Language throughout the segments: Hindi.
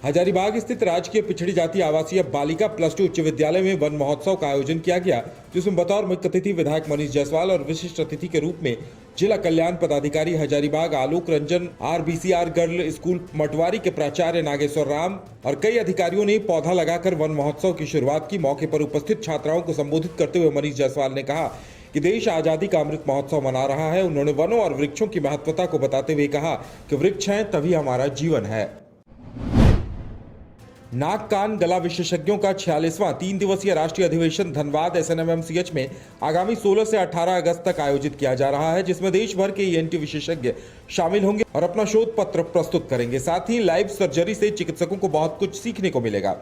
हजारीबाग स्थित राजकीय पिछड़ी जाति आवासीय बालिका +2 उच्च विद्यालय में वन महोत्सव का आयोजन किया गया, जिसमें बतौर मुख्य अतिथि विधायक मनीष जायसवाल और विशिष्ट अतिथि के रूप में जिला कल्याण पदाधिकारी Hazaribagh Alok Ranjan, RBCR girl school मटवारी के प्राचार्य नागेश्वर राम और कई अधिकारियों ने पौधा लगाकर वन महोत्सव की शुरुआत की। मौके पर उपस्थित छात्राओं को संबोधित करते हुए मनीष जायसवाल ने कहा कि देश आजादी का अमृत महोत्सव मना रहा है। उन्होंने वनों और वृक्षों की महत्वता को बताते हुए कहा कि वृक्ष हैं तभी हमारा जीवन है। नाक कान गला विशेषज्ञों का 46वां 3 दिवसीय राष्ट्रीय अधिवेशन धनबाद SNMMCH में आगामी 16 से 18 अगस्त तक आयोजित किया जा रहा है, जिसमें देश भर के ENT विशेषज्ञ शामिल होंगे और अपना शोध पत्र प्रस्तुत करेंगे। साथ ही लाइव सर्जरी से चिकित्सकों को बहुत कुछ सीखने को मिलेगा।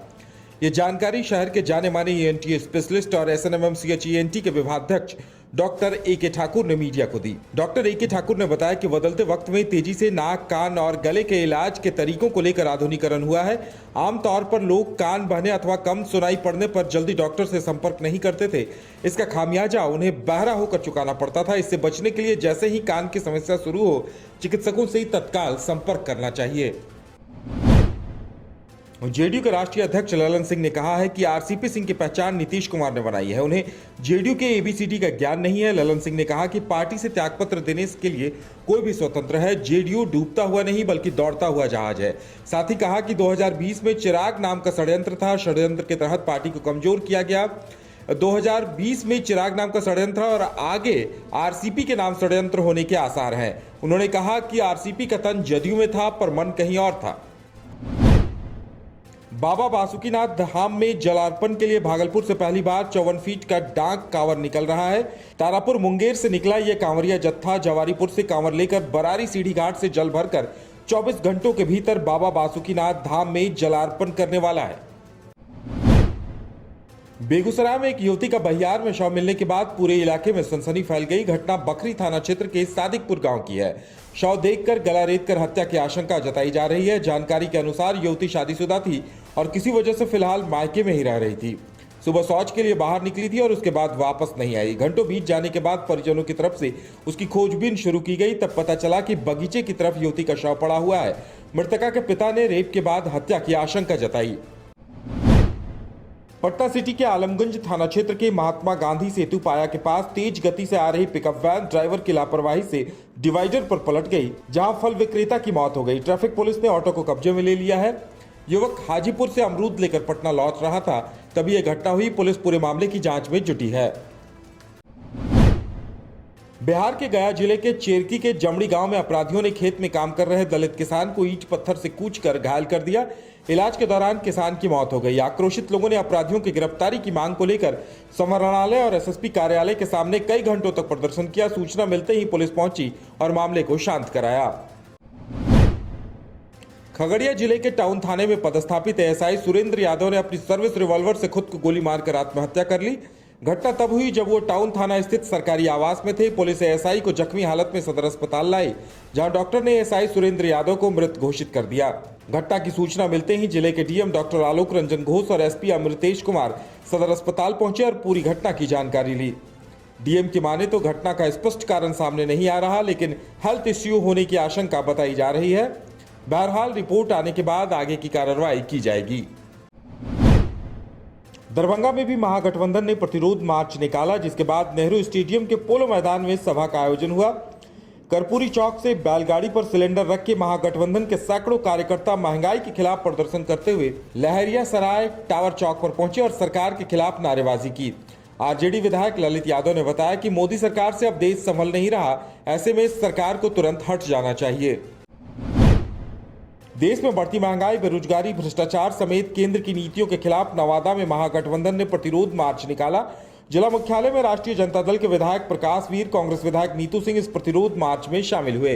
ये जानकारी शहर के जाने माने ENT स्पेशलिस्ट और SNMMCH ENT के विभागाध्यक्ष डॉक्टर AK ठाकुर ने मीडिया को दी। डॉक्टर AK ठाकुर ने बताया कि बदलते वक्त में तेजी से नाक, कान और गले के इलाज के तरीकों को लेकर आधुनिकीकरण हुआ है। आमतौर पर लोग कान बहने अथवा कम सुनाई पड़ने पर जल्दी डॉक्टर से संपर्क नहीं करते थे। इसका खामियाजा उन्हें बहरा होकर चुकाना पड़ता था। इससे बचने के लिए जैसे ही कान की समस्या शुरू हो, चिकित्सकों से ही तत्काल संपर्क करना चाहिए। जेडीयू के राष्ट्रीय अध्यक्ष ललन सिंह ने कहा है कि RCP सिंह की पहचान नीतीश कुमार ने बनाई है। उन्हें जेडीयू के ABCD का ज्ञान नहीं है। ललन सिंह ने कहा कि पार्टी से त्यागपत्र देने के लिए कोई भी स्वतंत्र है। जेडीयू डूबता हुआ नहीं बल्कि दौड़ता हुआ जहाज है। साथ ही कहा कि 2020 में चिराग नाम का षड्यंत्र था। षड्यंत्र के तहत पार्टी को कमजोर किया गया। 2020 में चिराग नाम का षड्यंत्र और आगे RCP के नाम षड्यंत्र होने के आसार हैं। उन्होंने कहा कि RCP का तन जदयू में था पर मन कहीं और था। बाबा बासुकीनाथ धाम में जलार्पण के लिए भागलपुर से पहली बार 54 फीट का डाक कांवर निकल रहा है। तारापुर मुंगेर से निकला यह कांवरिया जत्था जवारीपुर से कांवर लेकर बरारी सीढ़ी घाट से जल भरकर 24 घंटों के भीतर बाबा बासुकीनाथ धाम में जलार्पण करने वाला है। बेगूसराय में एक युवती का बहियार में शव मिलने के बाद पूरे इलाके में सनसनी फैल गई। घटना बखरी थाना क्षेत्र के सादिकपुर गांव की है। शव देखकर गला रेतकर हत्या की आशंका जताई जा रही है। जानकारी के अनुसार युवती शादीशुदा थी और किसी वजह से फिलहाल मायके में ही रह रही थी। सुबह शौच के लिए बाहर निकली थी और उसके बाद वापस नहीं आई। घंटों बीत जाने के बाद परिजनों की तरफ से उसकी खोजबीन शुरू की गई। तब पता चला कि बगीचे की तरफ युवती का शव पड़ा हुआ है। मृतका के पिता ने रेप के बाद हत्या की आशंका जताई। पटना सिटी के आलमगंज थाना क्षेत्र के महात्मा गांधी सेतु पाया के पास तेज गति से आ रही पिकअप वैन ड्राइवर की लापरवाही से डिवाइडर पर पलट गई, जहां फल विक्रेता की मौत हो गई। ट्रैफिक पुलिस ने ऑटो को कब्जे में ले लिया है। युवक हाजीपुर से अमरूद लेकर पटना लौट रहा था, तभी यह घटना हुई। पुलिस पूरे मामले की जांच में जुटी है। बिहार के गया जिले के चेरकी के जमड़ी गांव में अपराधियों ने खेत में काम कर रहे दलित किसान को ईंट पत्थर से कूचकर घायल कर दिया। इलाज के दौरान किसान की मौत हो गई। आक्रोशित लोगों ने अपराधियों की गिरफ्तारी की मांग को लेकर समाहरणालय और SSP कार्यालय के सामने कई घंटों तक प्रदर्शन किया। सूचना मिलते ही पुलिस पहुंची और मामले को शांत कराया। खगड़िया जिले के टाउन थाने में पदस्थापित ASI सुरेंद्र यादव ने अपनी सर्विस रिवॉल्वर से खुद को गोली मारकर आत्महत्या कर ली। घटना तब हुई जब वो टाउन थाना स्थित सरकारी आवास में थे। पुलिस ASI को जख्मी हालत में सदर अस्पताल लाई, जहां डॉक्टर ने ASI सुरेंद्र यादव को मृत घोषित कर दिया। घटना की सूचना मिलते ही जिले के DM डॉक्टर आलोक रंजन घोष और SP अमृतेश कुमार सदर अस्पताल पहुंचे और पूरी घटना की जानकारी ली। DM की माने तो घटना का स्पष्ट कारण सामने नहीं आ रहा, लेकिन हेल्थ इश्यू होने की आशंका बताई जा रही है। बहरहाल रिपोर्ट आने के बाद आगे की कार्रवाई की जाएगी। दरभंगा में भी महागठबंधन ने प्रतिरोध मार्च निकाला, जिसके बाद नेहरू स्टेडियम के पोलो मैदान में सभा का आयोजन हुआ। कर्पूरी चौक से बैलगाड़ी पर सिलेंडर रख के महागठबंधन के सैकड़ों कार्यकर्ता महंगाई के खिलाफ प्रदर्शन करते हुए लहरिया सराय टावर चौक पर पहुंचे और सरकार के खिलाफ नारेबाजी की। RJD विधायक ललित यादव ने बताया कि मोदी सरकार से अब देश संभल नहीं रहा, ऐसे में सरकार को तुरंत हट जाना चाहिए। देश में बढ़ती महंगाई, बेरोजगारी, भ्रष्टाचार समेत केंद्र की नीतियों के खिलाफ नवादा में महागठबंधन ने प्रतिरोध मार्च निकाला। जिला मुख्यालय में राष्ट्रीय जनता दल के विधायक प्रकाश वीर, कांग्रेस विधायक नीतू सिंह इस प्रतिरोध मार्च में शामिल हुए।